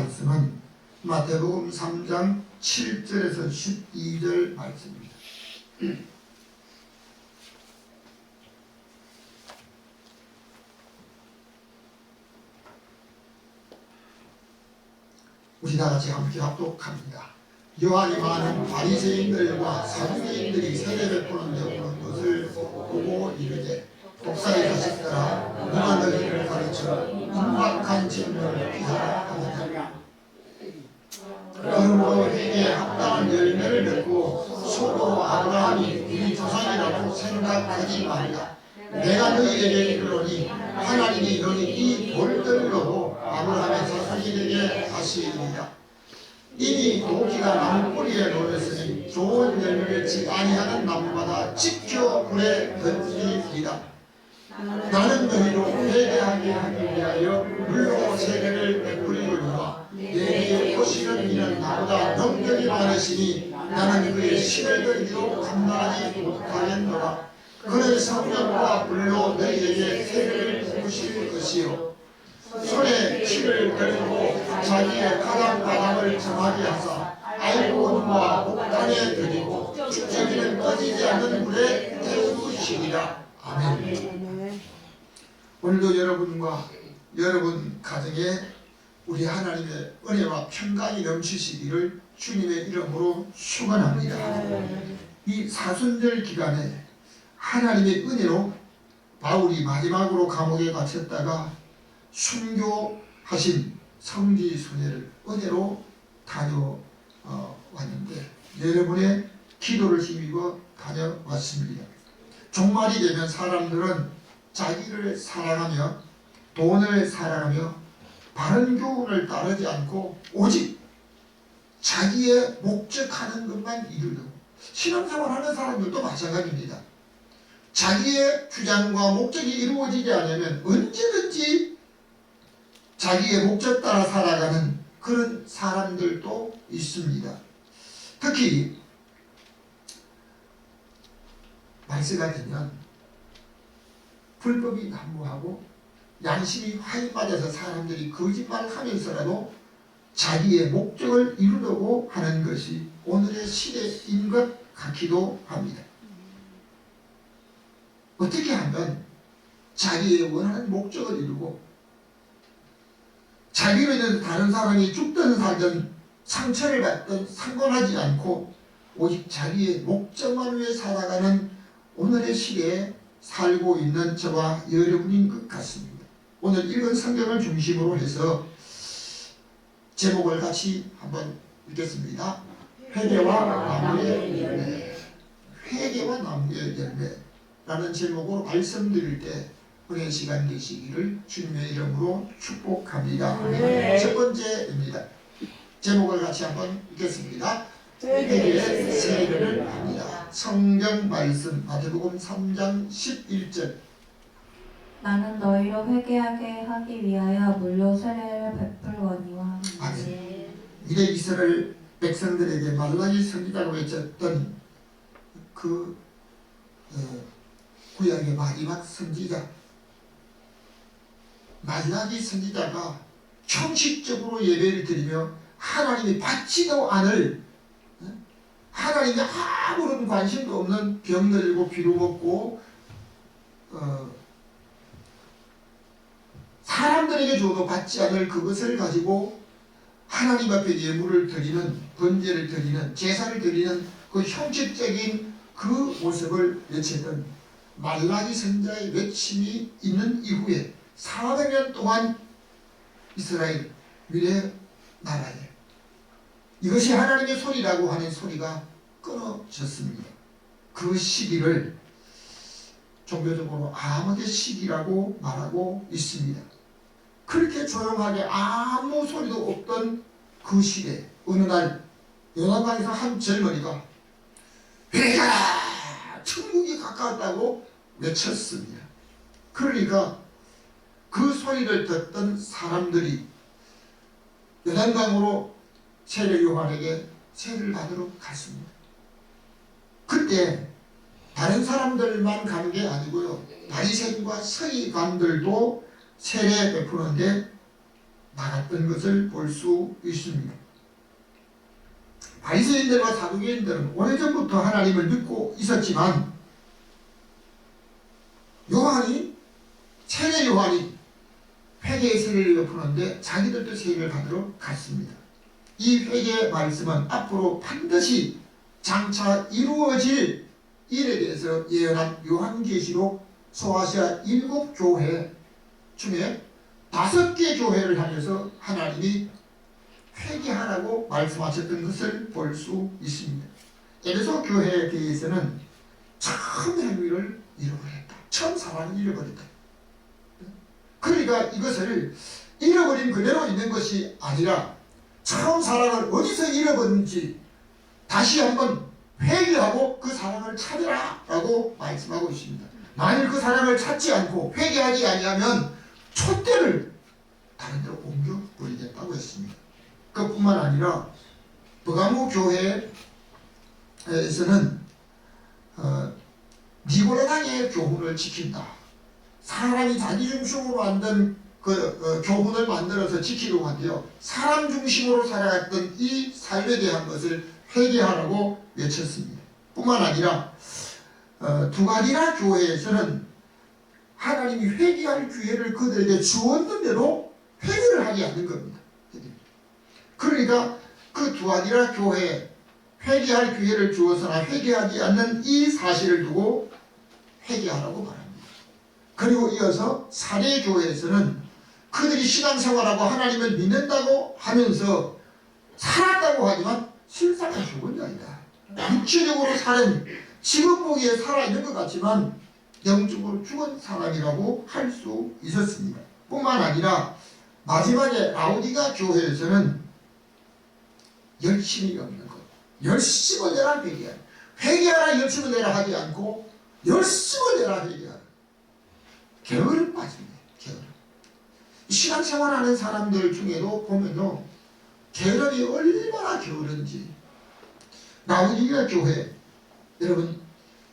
말씀은 마태복음 3장 7절에서 12절 말씀입니다. 우리 다같이 함께 합독합니다. 요한이 많은 바리새인들과 사두개인들이 세례 베푸는 데 오는 것을 보고 이르되 독사의 자식들아 누가 너희를 가르쳐 임박한 질문을 피하라 하느냐. 그러므로 회개에 합당한 열매를 맺고 소로 아브라함이 우리 조상이라고 생각하지 말라. 내가 너희에게 이르노니 하나님이 너희 이 돌들로 아브라함의 자손에게 하시리라. 이미 도끼가 나무뿌리에 놓였으니 좋은 열매를 맺지 아니하는 나무마다 지켜 불에 던지리이다. 나는 너희로 회개하게 하기 위하여 물로 세례를 베풀리로니와 내게 오시는 이는 나보다 능력이 많으시니 나는 그의 신을 들기도 감당하지 못하겠노라. 그는 성령과 물로 너희에게 세례를 베푸실 것이요 손에 키를 들고 자기의 가담을 정하게 하사 알고온과 목단에 드리고 축제기는 꺼지지 않는 불에 태우시리라. 아멘. 오늘도 여러분과 여러분 가정에 우리 하나님의 은혜와 평강이 넘치시기를 주님의 이름으로 축원합니다. 이 사순절 기간에 하나님의 은혜로 바울이 마지막으로 감옥에 갇혔다가 순교하신 성지순례를 은혜로 다녀왔는데 여러분의 기도를 힘입어 다녀왔습니다. 종말이 되면 사람들은 자기를 사랑하며 돈을 사랑하며 바른 교훈을 따르지 않고 오직 자기의 목적하는 것만 이루려고, 신앙생활하는 사람들도 마찬가지입니다. 자기의 주장과 목적이 이루어지지 않으면 언제든지 자기의 목적 따라 살아가는 그런 사람들도 있습니다. 특히 말세가 되면 불법이 난무하고 양심이 화인 맞아서 사람들이 거짓말을 하면서라도 자기의 목적을 이루려고 하는 것이 오늘의 시대인 것 같기도 합니다. 어떻게 하면 자기의 원하는 목적을 이루고 자기로 인해서 다른 사람이 죽든 살든 상처를 받든 상관하지 않고 오직 자기의 목적만 위해 살아가는 오늘의 시대에 살고 있는 저와 여러분인 것 같습니다. 오늘 읽은 성경을 중심으로 해서 제목을 같이 한번 읽겠습니다. 회개와 나무의 열매. 회개와 나무의 열매라는 제목으로 말씀드릴 때 은혜 시간 되시기를 주님의 이름으로 축복합니다. 네. 첫 번째입니다. 제목을 같이 한번 읽겠습니다. 회개의 세례를 합니다. 성경 말씀 마태복음 3장 11절. 나는 너희로 회개하게 하기 위하여 물로 세례를 베풀거니와. 아멘. 이래 이스라엘 백성들에게 말라기 선지자가 외쳤던 그 구약의 마지막 선지자 말라기 선지자가 형식적으로 예배를 드리며 하나님이 받지도 않을, 하나님이 아무런 관심도 없는 병들고 비루 먹고 사람들에게 줘도 받지 않을 그것을 가지고 하나님 앞에 예물을 드리는, 번제를 드리는, 제사를 드리는 그 형식적인 그 모습을 외쳤던 말라기 선지자의 외침이 있는 이후에 400년 동안 이스라엘 미래 나라에 이것이 하나님의 소리라고 하는 소리가 끊어졌습니다. 그 시기를 종교적으로 암흑의 시기라고 말하고 있습니다. 그렇게 조용하게 아무 소리도 없던 그 시대, 어느 날 요단강에서 한 젊은이가 회개하라! 천국이 가까웠다고 외쳤습니다. 그러니까 그 소리를 듣던 사람들이 요단강으로 세례 요한에게 세례를 받으러 갔습니다. 그때 다른 사람들만 가는 게 아니고요, 바리새인과 서기관들도 세례 베푸는데 나갔던 것을 볼 수 있습니다. 바리새인들과 사두개인들은 오래전부터 하나님을 믿고 있었지만 세례 요한이 회개의 세례를 베푸는데 자기들도 세례를 받으러 갔습니다. 이 회개의 말씀은 앞으로 반드시 장차 이루어질 일에 대해서 예언한 요한계시록 소아시아 7교회 중에 5개 교회를 향해서 하나님이 회개하라고 말씀하셨던 것을 볼 수 있습니다. 에베소 교회에 대해서는 처음 행위를 잃어버렸다. 처음 사랑을 잃어버렸다. 그러니까 이것을 잃어버린 그대로 있는 것이 아니라 처음 사랑을 어디서 잃어버린지 다시 한번 회개하고 그 사랑을 찾으라 라고 말씀하고 있습니다. 만일 그 사랑을 찾지 않고 회개하지 아니하면 촛대를 다른 데로 옮겨버리겠다고 했습니다. 그뿐만 아니라 버가모 교회에서는 니고라당의 교훈을 지킨다. 사람이 자기 중심으로 만든 교훈을 만들어서 지키려고 한대요. 사람 중심으로 살아갔던 이 삶에 대한 것을 회개하라고 외쳤습니다. 뿐만 아니라 두가디라 교회에서는 하나님이 회개할 기회를 그들에게 주었는데도 회개를 하지 않는 겁니다. 그러니까 그 두가디라 교회에 회개할 기회를 주어서나 회개하지 않는 이 사실을 두고 회개하라고 말합니다. 그리고 이어서 사례교회에서는 그들이 신앙생활하고 하나님을 믿는다고 하면서 살았다고 하지만 실상은 죽은 자이다. 육체적으로 사는 지금 보기에 살아있는 것 같지만 영적으로 죽은 사람이라고 할 수 있었습니다. 뿐만 아니라 마지막에 라오디가 교회에서는 열심이 없는 것, 열심을 내라 회개하라. 회개하라 열심을 내라 하지 않고 열심을 내라 회개하라. 게으름 빠집니다. 게으름. 신앙생활하는 사람들 중에도 보면요, 게으름이 얼마나 게으른지. 라오디가 교회, 여러분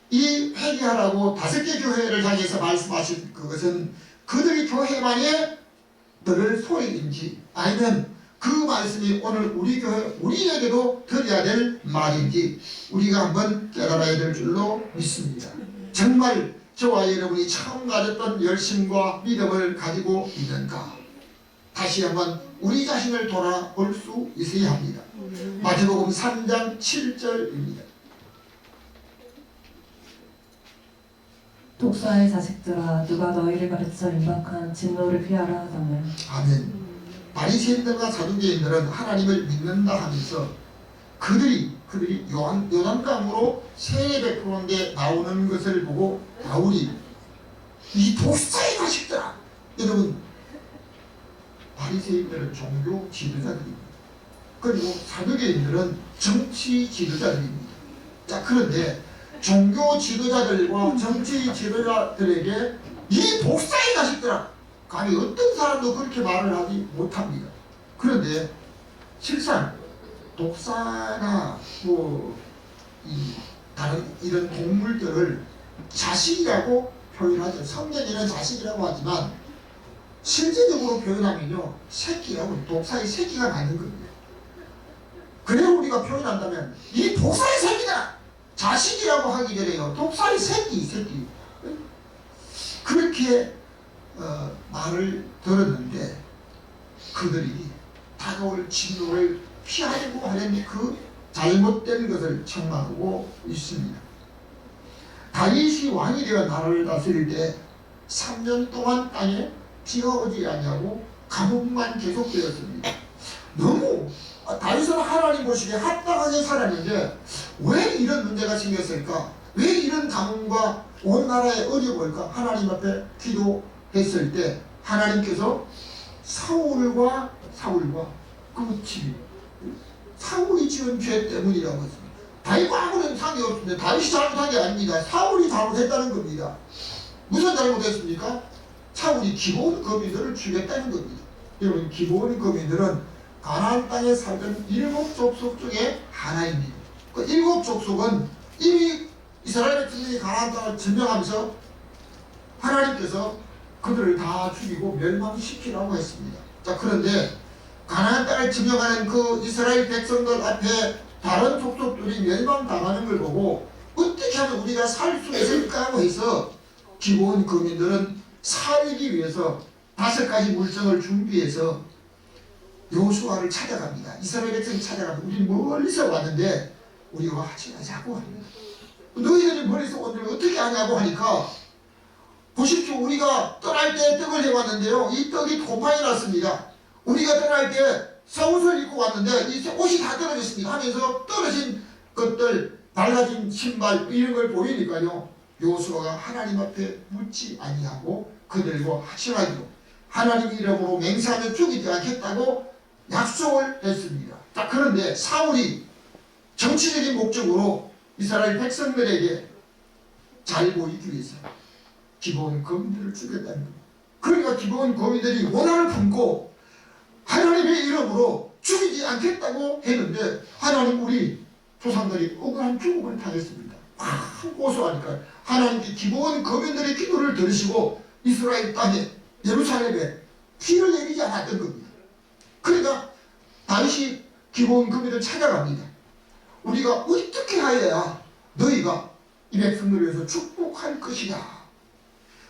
이 회개하라고 5개 교회를 향해서 말씀하신 그것은 그들이 교회만의 들을 소리인지 아니면 그 말씀이 오늘 우리 교회 우리에게도 드려야 될 말인지 우리가 한번 깨달아야 될 줄로 믿습니다. 정말 저와 여러분이 처음 가졌던 열심과 믿음을 가지고 있는가? 다시 한번 우리 자신을 돌아볼 수 있어야 합니다. 마태복음 3장 7절입니다. 독사의 자식들아, 누가 너희를 가르쳐 임박한 진노를 피하라 하다면. 아멘. 바리새인들과 사두개인들은 하나님을 믿는다 하면서 그들이 요단강으로 세례 베푸는데 나오는 것을 보고 바울이 이 독사의 자식들아, 여러분 바리새인들은 종교 지도자들입니다. 그리고 사두개인들은 정치 지도자들입니다. 자, 그런데 종교 지도자들과 정치 지도자들에게 이 독사의 자식들아, 감히 어떤 사람도 그렇게 말을 하지 못합니다. 그런데 실상 독사나 다른 이런 동물들을 자식이라고 표현하죠. 성경에는 자식이라고 하지만 실제적으로 표현하면요, 새끼라고, 독사의 새끼가 맞는 겁니다. 그래야 우리가 표현한다면 이 독사의 새끼다! 자식이라고 하기 전에요, 독사의 새끼. 그렇게 말을 들었는데 그들이 다가올 진노를 피하려고 하는 그 잘못된 것을 책망하고 있습니다. 다윗이 왕이 되어 나라를 다스릴 때 3년 동안 땅에 비가 오지 아니하고 가뭄만 계속되었습니다. 너무 다윗은 하나님 보시기에 합당하게 살았는데 왜 이런 문제가 생겼을까? 왜 이런 가뭄과 온 나라에 어려울까? 하나님 앞에 기도했을 때 하나님께서 사울과 사울이 지은 죄 때문이라고 했습니다. 다윗과 아무런 상관없습니다. 다윗이 잘못한 게 아닙니다. 사울이 잘못했다는 겁니다. 무슨 잘못했습니까? 사울이 기브온 거민들을 죽였다는 겁니다. 여러분, 기브온 거민들은 가나안 땅에 살던 7족속 중에 하나입니다. 그 7족속은 이미 이스라엘 백성들이 가나안 땅을 점령하면서 하나님께서 그들을 다 죽이고 멸망시키라고 했습니다. 자, 그런데 가나안 땅을 점령하는 그 이스라엘 백성들 앞에 다른 족속들이 멸망당하는 걸 보고 어떻게 하면 우리가 살 수 있을까 하고 해서 기브온 거민들은 살기 위해서 5가지 물정을 준비해서 여호수아를 찾아갑니다. 이스라엘 백성이 찾아갑니다. 우리 멀리서 왔는데 우리가 같이 가자고 합니다. 너희들이 멀리서 오늘 어떻게 하냐고 하니까 보십시오. 우리가 떠날 때 떡을 해왔는데요. 이 떡이 도파이 났습니다. 우리가 떠날 때 새 옷을 입고 왔는데 이 옷이 다 떨어졌습니다 하면서 떨어진 것들, 달라진 신발 이런 걸 보이니까요. 여호수아가 하나님 앞에 묻지 아니하고 그들과 확실하기로 하나님 이름으로 맹세하며 죽이지 않겠다고 약속을 했습니다. 자, 그런데 사울이 정치적인 목적으로 이스라엘 백성들에게 잘 보이기 위해서 기브온 거민들을 죽였다는 겁니다. 그러니까 기브온 거민들이 원한을 품고 하나님의 이름으로 죽이지 않겠다고 했는데 하나님 우리 조상들이 억울한 죽음을 당했습니다. 막 고소하니까 하나님께 기브온 거민들의 기도를 들으시고 이스라엘 땅에 예루살렘에 피를 내리지 않았던 겁니다. 그러니까 다시 기브온 거민을 찾아갑니다. 우리가 어떻게 하여야 너희가 이 백성들을 위해서 축복할 것이냐.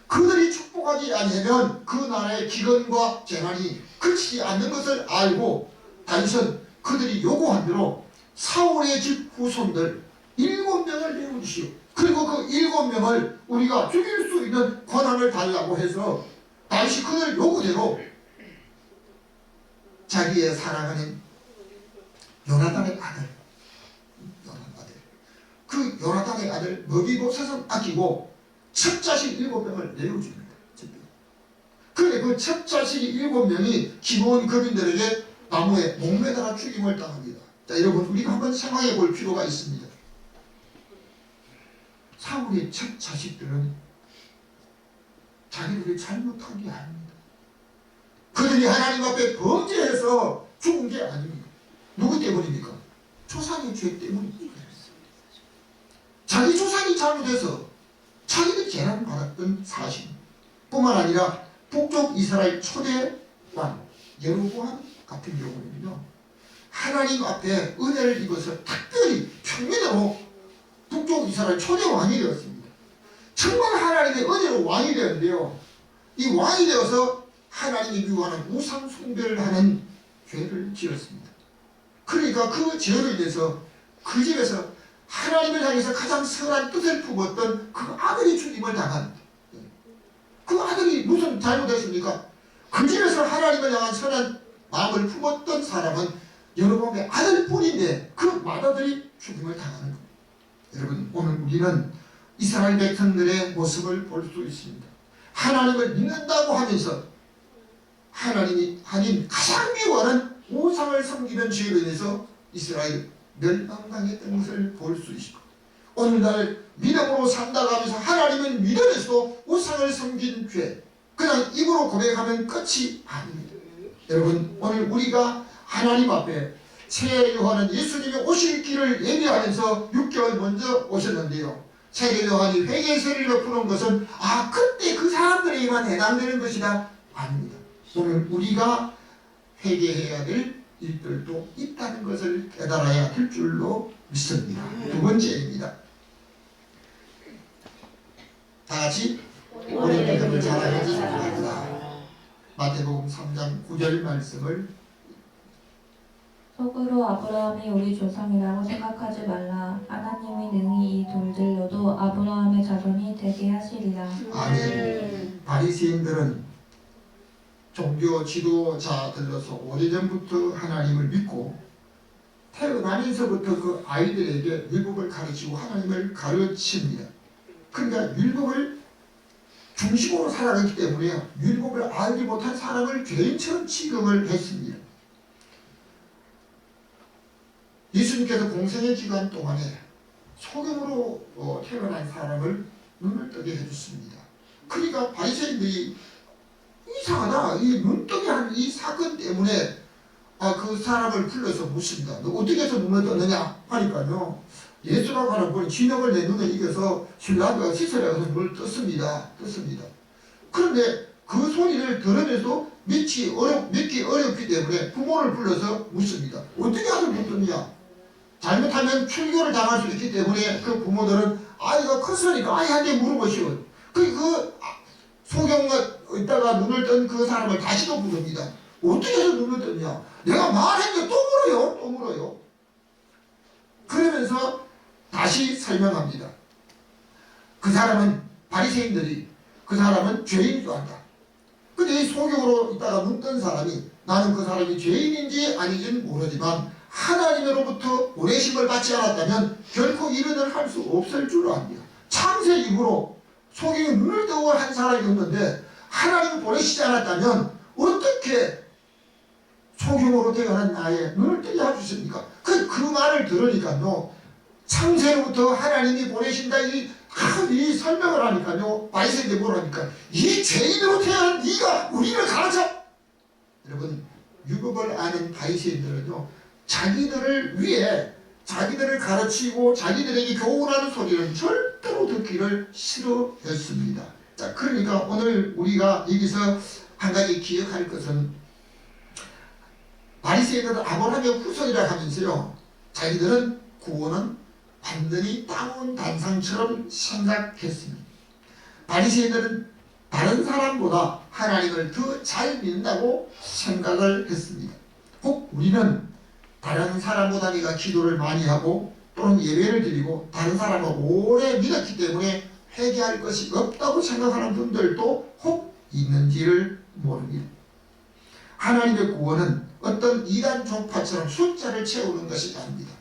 그들이 축복하지 않으면 그 나라의 기근과 재난이 그치지 않는 것을 알고 다윗은 그들이 요구한 대로 사울의 집 후손들 7명을 내어주시오. 그리고 그 7명을 우리가 죽일 수 있는 권한을 달라고 해서 다윗이 그들 요구대로 자기의 사랑하는 요나단의 아들 그 요나단의 아들 머비보셋은 아끼고 첫 자식 7명을 내어줍니다. 그런데 그 첫 자식이 7명이 기브온 거민들에게 나무에 목매달아 죽임을 당합니다. 자, 여러분 우리가 한번 생각해 볼 필요가 있습니다. 사울의 첫 자식들은 자기들이 잘못한 게 아닙니다. 그들이 하나님 앞에 범죄해서 죽은 게 아닙니다. 누구 때문입니까? 조상의 죄 때문입니다. 자기 조상이 잘못해서 자기들이 재난을 받았던 사실 뿐만 아니라 북쪽 이스라엘 초대 왕 여로보암 같은 경우는요, 하나님 앞에 은혜를 입어서 특별히 평민으로 북쪽 이스라엘 초대 왕이 되었습니다. 정말 하나님의 은혜로 왕이 되었는데요, 이 왕이 되어서 하나님이 미워하는 우상 숭배를 하는 죄를 지었습니다. 그러니까 그 죄로 인해서 그 집에서 하나님을 향해서 가장 선한 뜻을 품었던 그 아들이 죽임을 당한, 그 아들이 무슨 잘못했습니까? 그 집에서 하나님을 향한 선한 마음을 품었던 사람은 여로보암의 아들뿐인데 그 맏아들이 죽임을 당하는 겁니다. 여러분 오늘 우리는 이스라엘 백성들의 모습을 볼 수 있습니다. 하나님을 믿는다고 하면서 하나님이 아닌 가장 미워하는 우상을 섬기는 죄로 인해서 이스라엘 멸망당했던 것을 볼 수 있습니다. 오늘날 믿음으로 산다고 하면서 하나님을 믿으면서도 우상을 섬긴 죄, 그냥 입으로 고백하면 끝이 아닙니다. 여러분 오늘 우리가 하나님 앞에 새 요한은 예수님이 오실 길을 예비하면서 6개월 먼저 오셨는데요, 새 요한이 회개의 세례를 베푸는 것은 그때 그 사람들에게만 해당되는 것이다 아닙니다. 오늘 우리가 회개해야 될 일들도 있다는 것을 깨달아야 될 줄로 믿습니다. 두 번째입니다. 다같이 오늘 믿음을 자랑하기 바랍니다. 마태복음 3장 9절 말씀을 속으로 아브라함이 우리 조상이라고 생각하지 말라. 하나님이 능히 이 돌들로도 아브라함의 자손이 되게 하시리라. 아멘. 바리새인들은 종교 지도자들로서 오래전부터 하나님을 믿고 태어나면서부터 그 아이들에게 율법을 가르치고 하나님을 가르칩니다. 그러니까 율법을 중심으로 살아가기 때문에 율법을 알지 못한 사람을 죄인처럼 취급을 했습니다. 예수님께서 공생의 기간 동안에 소경으로 태어난 사람을 눈을 뜨게 해줬습니다. 그러니까 바리새인들이 이상하다, 이 눈뜨게 한 이 사건 때문에 그 사람을 불러서 묻습니다. 너 어떻게 해서 눈을 떴느냐 하니까요, 예수라고 하는 분이 진흙을 내 눈에 이겨서 신라가 시설에 가서 눈을 떴습니다. 그런데 그 소리를 들으면서 믿기 어렵기 때문에 부모를 불러서 묻습니다. 어떻게 아들 못 듣냐? 잘못하면 출교를 당할 수 있기 때문에 그 부모들은 아이가 컸으니까 아이한테 물어보시오. 그 소경에다가 눈을 뜬 그 사람을 다시도 부릅니다. 어떻게 해서 눈을 떴냐? 내가 말했는데 또 물어요. 그러면서 다시 설명합니다. 그 사람은 바리새인들이 그 사람은 죄인 줄 안다. 근데 이 소경으로 있다가 눈 뜬 사람이 나는 그 사람이 죄인인지 아닌지는 모르지만 하나님으로부터 보내심을 받지 않았다면 결코 이런 일을 할 수 없을 줄 압니다. 창세 이후로 소경이 눈을 뜨고 한 사람이 없는데 하나님을 보내시지 않았다면 어떻게 소경으로 태어난 나의 눈을 뜨게 해주십니까? 그 말을 들으니까요. 창세로부터 하나님이 보내신다 이 설명을 하니까요. 바리새인들이 뭐라니까 이 죄인으로 태어난 네가 우리를 가르쳐. 여러분 율법을 아는 바리새인들은요. 자기들을 위해 자기들을 가르치고 자기들에게 교훈하는 소리는 절대로 듣기를 싫어했습니다. 자, 그러니까 오늘 우리가 여기서 한 가지 기억할 것은 바리새인들은 아브라함의 후손이라 하면서요. 자기들은 구원은 완전히 따온 단상처럼 생각했습니다. 바리새인들은 다른 사람보다 하나님을 더 잘 믿는다고 생각을 했습니다. 혹 우리는 다른 사람보다 내가 기도를 많이 하고 또는 예배를 드리고 다른 사람을 오래 믿었기 때문에 회개할 것이 없다고 생각하는 분들도 혹 있는지를 모릅니다. 하나님의 구원은 어떤 이단 종파처럼 숫자를 채우는 것이 아닙니다.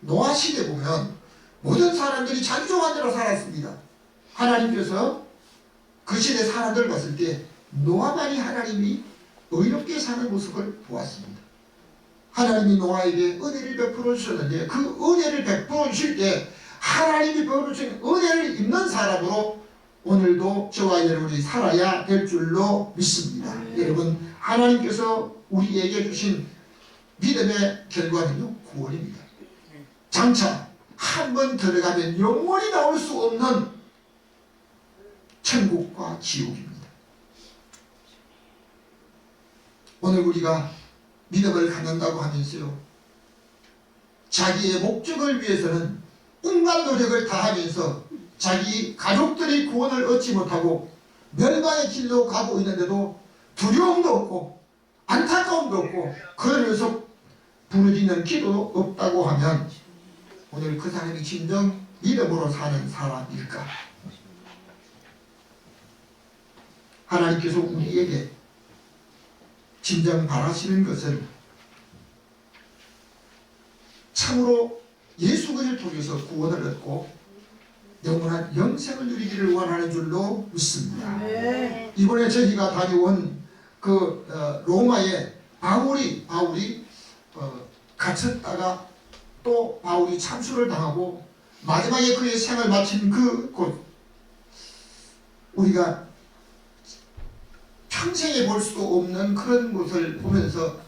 노아 시대 보면 모든 사람들이 자기 조간대로 살았습니다. 하나님께서 그 시대 사람들 봤을 때 노아만이 하나님이 의롭게 사는 모습을 보았습니다. 하나님이 노아에게 은혜를 베풀어 주셨는데 그 은혜를 베풀어 주실 때 하나님이 베풀어 주신 은혜를 입는 사람으로 오늘도 저와 여러분이 살아야 될 줄로 믿습니다. 여러분 하나님께서 우리에게 주신 믿음의 결과는요 구원입니다. 장차 한 번 들어가면 영원히 나올 수 없는 천국과 지옥입니다. 오늘 우리가 믿음을 갖는다고 하면서요 자기의 목적을 위해서는 온갖 노력을 다하면서 자기 가족들이 구원을 얻지 못하고 멸망의 길로 가고 있는데도 두려움도 없고 안타까움도 없고 그러면서 부르짖는 기도도 없다고 하면 오늘 그 사람이 진정 믿음으로 사는 사람일까? 하나님께서 우리에게 진정 바라시는 것은 참으로 예수 그리스도를 통해서 구원을 얻고 영원한 영생을 누리기를 원하는 줄로 믿습니다. 이번에 저희가 다녀온 로마의 바울이 갇혔다가 또 바울이 참수를 당하고 마지막에 그의 생을 마친 그 곳 우리가 평생에 볼 수도 없는 그런 곳을 보면서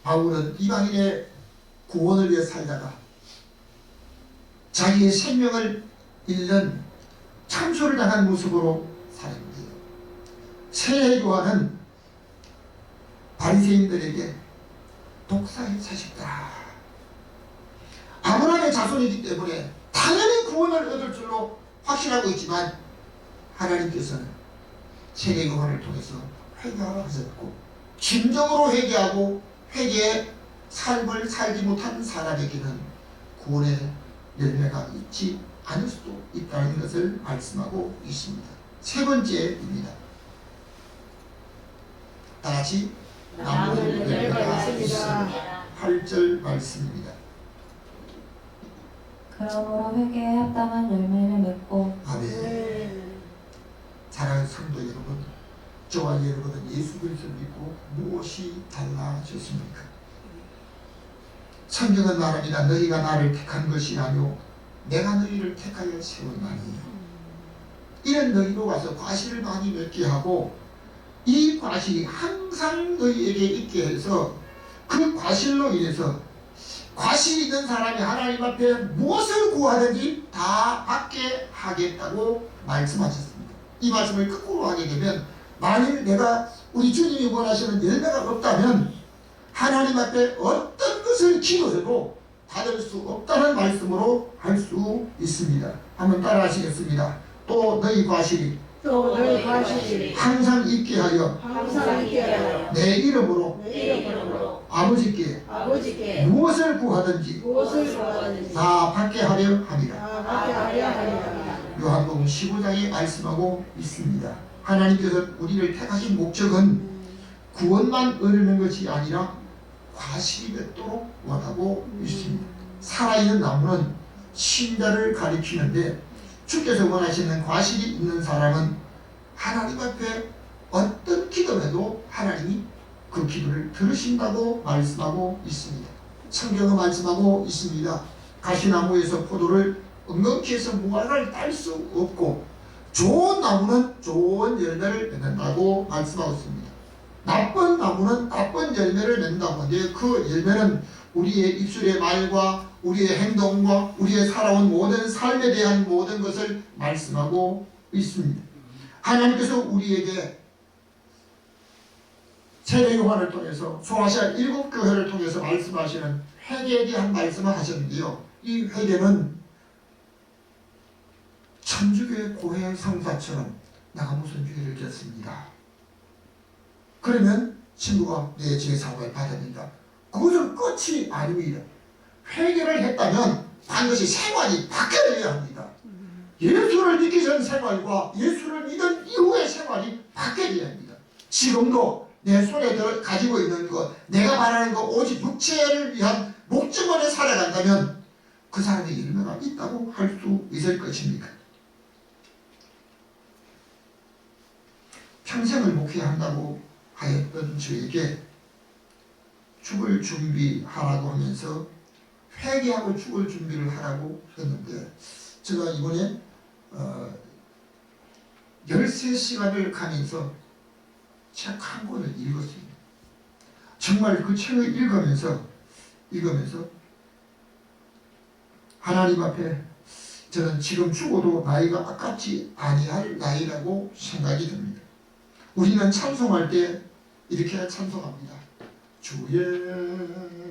바울은 이방인의 구원을 위해 살다가 자기의 생명을 잃는 참수를 당한 모습으로 살았습니다. 새 요한은 바리새인들에게 독사의 자식들아 아브라함의 자손이기 때문에 당연히 구원을 얻을 줄로 확신하고 있지만 하나님께서는 세례 요한을 통해서 회개하셨고 진정으로 회개하고 회개의 삶을 살지 못한 사람에게는 구원의 열매가 있지 않을 수도 있다는 것을 말씀하고 있습니다. 세 번째입니다. 다같이 나무는 열매가 있습니다. 8절 말씀입니다. 그러므로 회개에 합당한 열매를 맺고 아멘. 사랑하는 성도 여러분, 저와 여러분은 예수 그리스도를 믿고 무엇이 달라졌습니까? 성경은 말합니다. 너희가 나를 택한 것이 아니오 내가 너희를 택하여 세웠나니. 이런 너희로 가서 과실을 많이 맺게 하고 이 과실이 항상 너희에게 있게 해서 그 과실로 인해서 과실 있는 사람이 하나님 앞에 무엇을 구하든지 다 받게 하겠다고 말씀하셨습니다. 이 말씀을 거꾸로 하게 되면 만일 내가 우리 주님이 원하시는 열매가 없다면 하나님 앞에 어떤 것을 기도해도 받을 수 없다는 말씀으로 할 수 있습니다. 한번 따라 하시겠습니다. 또 너희 과실이 또 너희 과실이 항상 있게 하여 항상 있게 하여 내 이름으로 내 이름으로 아버지께 아버지께 무엇을 구하든지 무엇을 구하든지 다 받게 하려 함이라. 다 받게 하려 하리라. 요한복음 15장에 말씀하고 있습니다. 하나님께서 우리를 택하신 목적은 구원만 얻는 것이 아니라 과실이 맺도록 원하고 있습니다. 살아있는 나무는 신자를 가리키는데 주께서 원하시는 과실이 있는 사람은 하나님 앞에 어떤 기도해도 하나님이 그 기도를 들으신다고 말씀하고 있습니다. 성경은 말씀하고 있습니다. 가시나무에서 포도를 엉겅퀴 해서 무화과를 딸 수 없고 좋은 나무는 좋은 열매를 맺는다고 말씀하고 있습니다. 나쁜 나무는 나쁜 열매를 맺는다고 하는데 그 열매는 우리의 입술의 말과 우리의 행동과 우리의 살아온 모든 삶에 대한 모든 것을 말씀하고 있습니다. 하나님께서 우리에게 세례 요한을 통해서 소아시아 7교회를 통해서 말씀하시는 회개에 대한 말씀을 하셨는데요. 이 회개는 천주교의 고해 성사처럼 내가 무슨 죄를 졌습니다. 그러면 친구가 내 죄사함을 받습니다. 그것은 끝이 아닙니다. 회개를 했다면 반드시 생활이 바뀌어야 합니다. 예수를 믿기 전 생활과 예수를 믿은 이후의 생활이 바뀌어야 합니다. 지금도 내 손에 가지고 있는 것, 내가 바라는 것 오직 육체를 위한 목적만을 살아간다면 그 사람의 열매가 있다고 할 수 있을 것입니까? 평생을 목회한다고 하였던 저에게 죽을 준비하라고 하면서 회개하고 죽을 준비를 하라고 했는데 제가 이번에 13시간을 가면서 책 한 권을 읽었습니다. 정말 그 책을 읽으면서 하나님 앞에 저는 지금 죽어도 나이가 아깝지 아니할 나이라고 생각이 듭니다. 우리는 찬송할 때 이렇게 찬송합니다. 주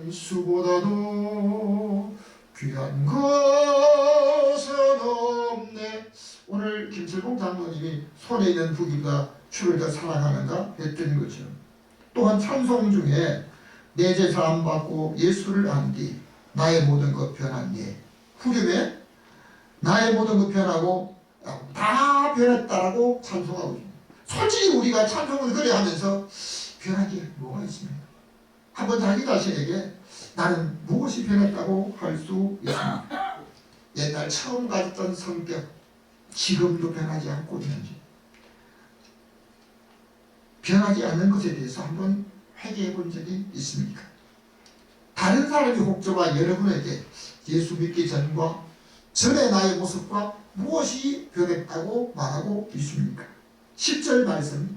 예수보다도 귀한 것은 없네. 오늘 김철봉 장로님이 손에 있는 북이보다 주를 더 사랑하는가 했던 거죠. 또한 찬송 중에 내 제사 안 받고 예수를 안 뒤 나의 모든 것 변했네. 후렴에 나의 모든 것 변하고 다 변했다라고 찬송하고 있습니다. 솔직히 우리가 찬송을 그래 하면서 변하게 뭐가 있습니까? 한번 자기 자신에게 나는 무엇이 변했다고 할 수 있습니까? 옛날 처음 가졌던 성격 지금도 변하지 않고 있는지 변하지 않는 것에 대해서 한번 회개해 본 적이 있습니까? 다른 사람이 혹저가 여러분에게 예수 믿기 전과 전의 나의 모습과 무엇이 변했다고 말하고 있습니까? 10절 말씀.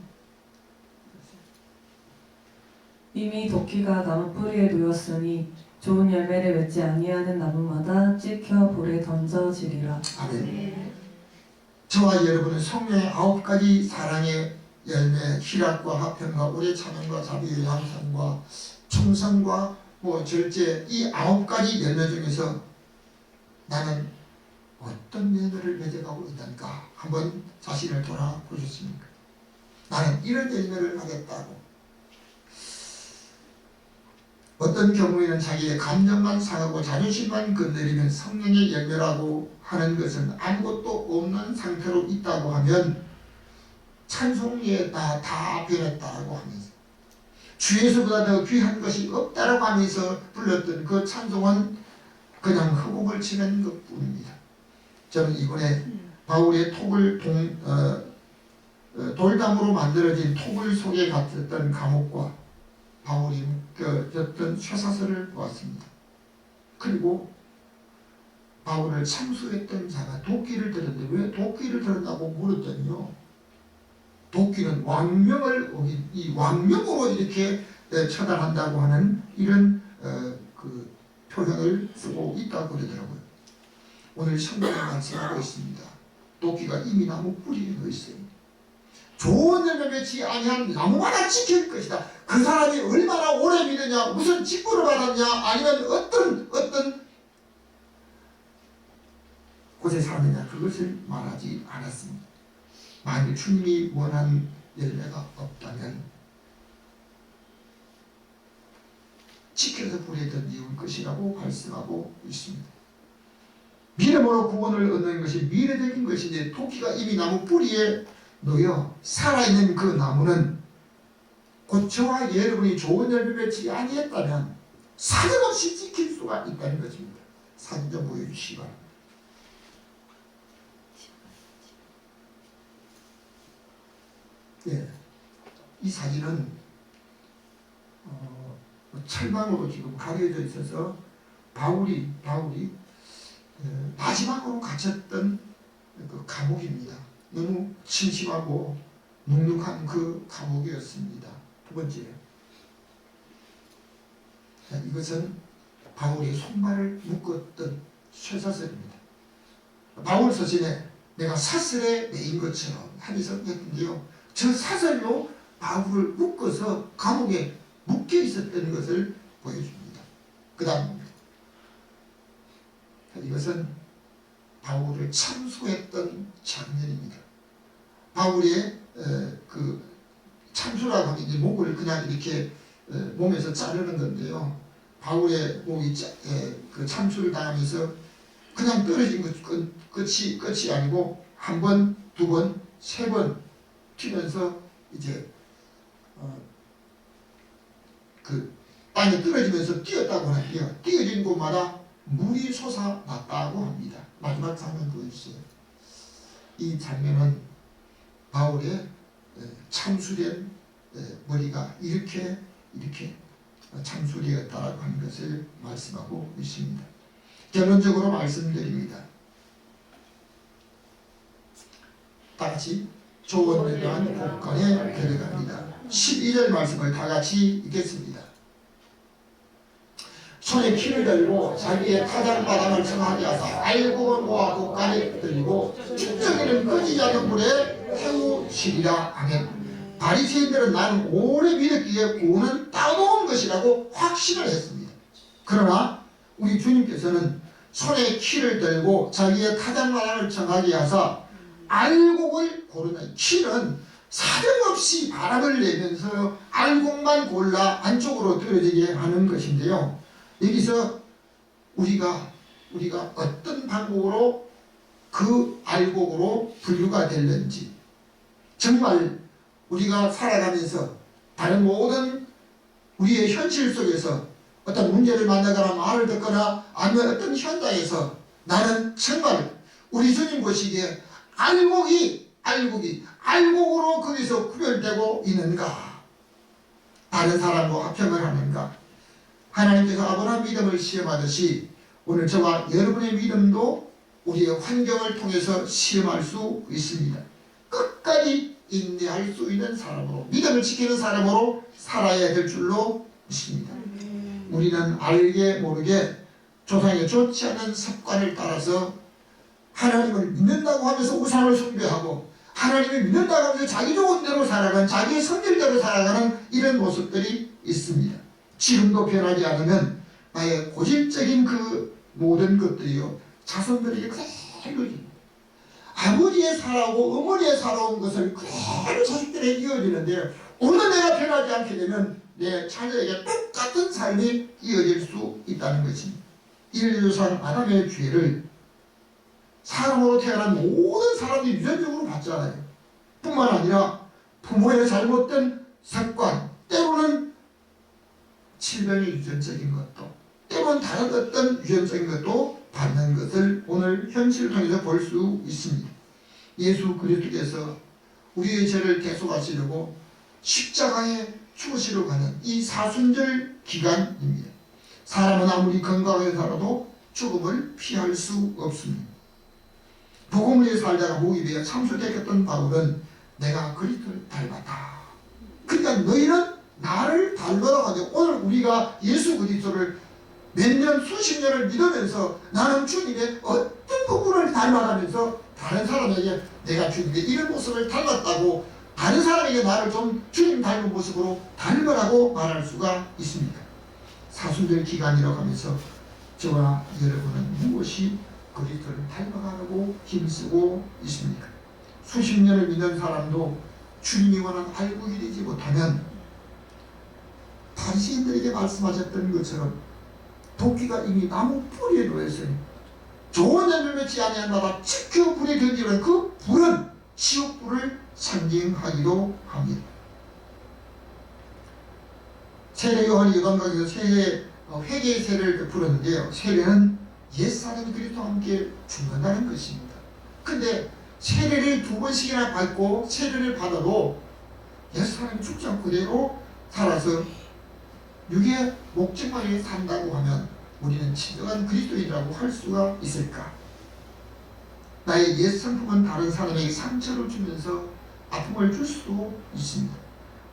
이미 도끼가 나무 뿌리에 놓였으니 좋은 열매를 맺지 아니하는 나무마다 찍혀 불에 던져지리라. 아멘. 저와 여러분은 성령의 9가지 사랑의 열매, 희락과 화평과 오래 참음과 자비의 양성과 충성과 절제, 이 9가지 열매 중에서 나는 어떤 열매를 맺어가고 있는가 한번 자신을 돌아보셨습니까? 나는 이런 열매를 하겠다고. 어떤 경우에는 자기의 감정만 상하고 자존심만 건드리면 성령의 열매라고 하는 것은 아무것도 없는 상태로 있다고 하면 찬송에 다 변했다라고 하면서 주 예수보다 더 귀한 것이 없다라고 하면서 불렀던 그 찬송은 그냥 허공을 치는 것뿐입니다. 저는 이번에 바울의 톡을 돌담으로 만들어진 톡을 속에 갇혔던 감옥과 바울이 묶여졌던 쇠사슬을 보았습니다. 그리고 바울을 참수했던 자가 도끼를 들었는데 왜 도끼를 들었다고 물었더니요. 도끼는 왕명을 이 왕명으로 이렇게 처단한다고 하는 이런 그 표현을 쓰고 있다고 그러더라고요. 오늘 성경에 말씀하고 있습니다. 도끼가 이미 나무 뿌리에 놓여 있어요. 좋은 열매 맺지 아니한 나무마다 지킬 것이다. 그 사람이 얼마나 오래 믿느냐, 무슨 직분을 받았냐, 아니면 어떤 곳에 사느냐, 그것을 말하지 않았습니다. 만일 주님이 원한 열매가 없다면 지켜서 불에 던지울 것이라고 말씀하고 있습니다. 믿음으로 구원을 얻는 것이 미래적인 것인데, 토끼가 이미 나무 뿌리에 놓여 살아있는 그 나무는 곧 저와 여러분이 좋은 열매 맺지 아니했다면 사정없이 지킬 수가 있다는 것입니다. 사진 좀 보여주시기 바랍니다. 예, 이 사진은 철망으로 지금 가려져 있어서 바울이 마지막으로 갇혔던 그 감옥입니다. 너무 침침하고 눅눅한 그 감옥이었습니다. 두 번째, 이것은 바울이 손발을 묶었던 쇠사슬입니다. 바울 서신에 내가 사슬에 매인 것처럼 하면서 했는데요, 저 사슬로 바울을 묶어서 감옥에 묶여 있었던 것을 보여줍니다. 그 다음입니다. 이것은 바울을 참수했던 장면입니다. 바울의 그 참수라고 하면 이제 목을 그냥 이렇게 몸에서 자르는 건데요, 바울의 목이 그 참수를 당하면서 그냥 떨어진 것 끝이 아니고 한 번, 두 번, 세 번 튀면서 이제 그 땅에 떨어지면서 뛰었다고 하는데요, 뛰어진 곳마다 물이 솟아났다고 합니다. 마지막 장면 보여주세요. 이 장면은 바울의 참수된 머리가 이렇게 참수되었다라고 하는 것을 말씀하고 있습니다. 결론적으로 말씀드립니다. 다같이 좋은 일한 복권에 들어갑니다. 12절 말씀을 다같이 읽겠습니다. 손에 키를 들고 자기의 타작마당을 청하게 하사 알곡을 모아 곡간에 들리고 축적이는 꺼지지 않는 불에 태우시리라. 아멘. 바리새인들은 나는 오래 믿었기에 구원은 따놓은 것이라고 확신을 했습니다. 그러나 우리 주님께서는 손에 키를 들고 자기의 타작마당을 청하게 하사 알곡을 고르는, 키는 사정없이 바람을 내면서 알곡만 골라 안쪽으로 떨어지게 하는 것인데요, 여기서 우리가 어떤 방법으로 그 알곡으로 분류가 될는지, 정말 우리가 살아가면서 다른 모든 우리의 현실 속에서 어떤 문제를 만나거나 말을 듣거나 아니면 어떤 현장에서 나는 정말 우리 주님 보시기에 알곡으로 거기서 구별되고 있는가, 다른 사람과 합평을 하는가. 하나님께서 아브라함 믿음을 시험하듯이 오늘 저와 여러분의 믿음도 우리의 환경을 통해서 시험할 수 있습니다. 끝까지 인내할 수 있는 사람으로, 믿음을 지키는 사람으로 살아야 될 줄로 믿습니다. 우리는 알게 모르게 조상의 좋지 않은 습관을 따라서 하나님을 믿는다고 하면서 우상을 숭배하고, 하나님을 믿는다고 하면서 자기 좋은 대로 살아가는, 자기의 성질대로 살아가는 이런 모습들이 있습니다. 지금도 변하지 않으면 나의 고질적인 그 모든 것들이요, 자손들에게 그대로 아버지의 살아오고 어머니의 살아온 것을 그대로 자식들에게 이어지는데, 오늘 내가 변하지 않게 되면 내 자녀에게 똑같은 삶이 이어질 수 있다는 것입니다. 인류상 아담의 죄를 사람으로 태어난 모든 사람들이 유전적으로 받잖아요. 뿐만 아니라 부모의 잘못된 습관, 때로는 질병의 유전적인 것도, 때로는 다른 어떤 유전적인 것도 받는 것을 오늘 현실을 통해서 볼 수 있습니다. 예수 그리스도께서 우리의 죄를 대속하시려고 십자가에 죽으시러 가는 이 사순절 기간입니다. 사람은 아무리 건강하게 살아도 죽음을 피할 수 없습니다. 복음을 위해 살다가 목이 베어 참수되었던 바울은 내가 그리스도를 닮았다. 그러니까 너희는 나를 닮아라 하죠. 오늘 우리가 예수 그리스도를 몇 년, 수십 년을 믿으면서 나는 주님의 어떤 부분을 닮아가면서 다른 사람에게 내가 주님의 이런 모습을 닮았다고 다른 사람에게 나를 좀 주님 닮은 모습으로 닮으라고 말할 수가 있습니까? 사순절 기간이라고 하면서 저와 여러분은 무엇이 그리스도를 닮아가려고 힘쓰고 있습니까? 수십 년을 믿는 사람도 주님이 원하는 알고 이르지 못하면 바리새인들에게 말씀하셨던 것처럼 도끼가 이미 나무 뿌리에 놓였으니 좋은 열매 맺지 아니한 나라 지켜 불에 던지는 그 불은 지옥불을 상징하기도 합니다. 세례 요한이 요단강에서 회개의 세례를 베풀었는데요. 세례는 옛사람이 그리스도와 함께 죽는다는 것입니다. 근데 세례를 2번씩이나 받고 세례를 받아도 옛사람이 죽지 않고 그대로 살아서 육의 목적만을 산다고 하면 우리는 진정한 그리스도인이라고 할 수가 있을까? 나의 옛 성품은 다른 사람에게 상처를 주면서 아픔을 줄 수도 있습니다.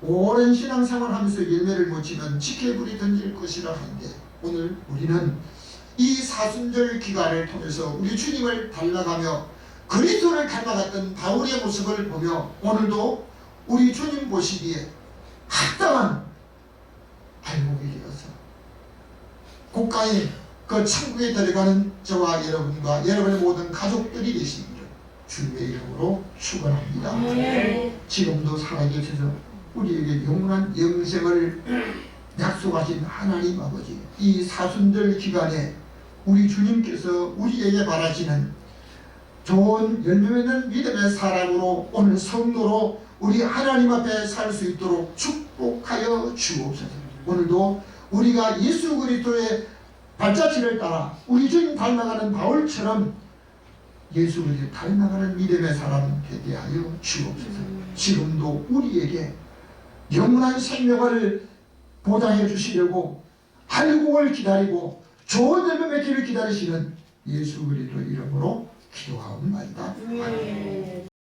오랜 신앙생활을 하면서 열매를 못 치면 지켜불이 던질 것이라 하는데 오늘 우리는 이 사순절 기간을 통해서 우리 주님을 닮아가며 그리스도를 닮아갔던 바울의 모습을 보며 오늘도 우리 주님 보시기에 합당한 발목이 되어서 국가의 그 천국에 들어가는 저와 여러분과 여러분의 모든 가족들이 되시기를 주님의 이름으로 축원합니다. 네. 지금도 살아계셔서 우리에게 영원한 영생을 약속하신 하나님 아버지, 이 사순절 기간에 우리 주님께서 우리에게 바라시는 좋은 열매 맺는 믿음의 사람으로 오늘 성도로 우리 하나님 앞에 살 수 있도록 축복하여 주옵소서. 오늘도 우리가 예수 그리스도의 발자취를 따라 우리 주님 닮아가는 바울처럼 예수 그리스도 닮아가는 믿음의 사람 되게 하여 주옵소서. 지금도 우리에게 영원한 생명을 보장해 주시려고 할국을 기다리고 좋은 열매 맺기를 기다리시는 예수 그리스도 이름으로 기도하옵나이다. 네.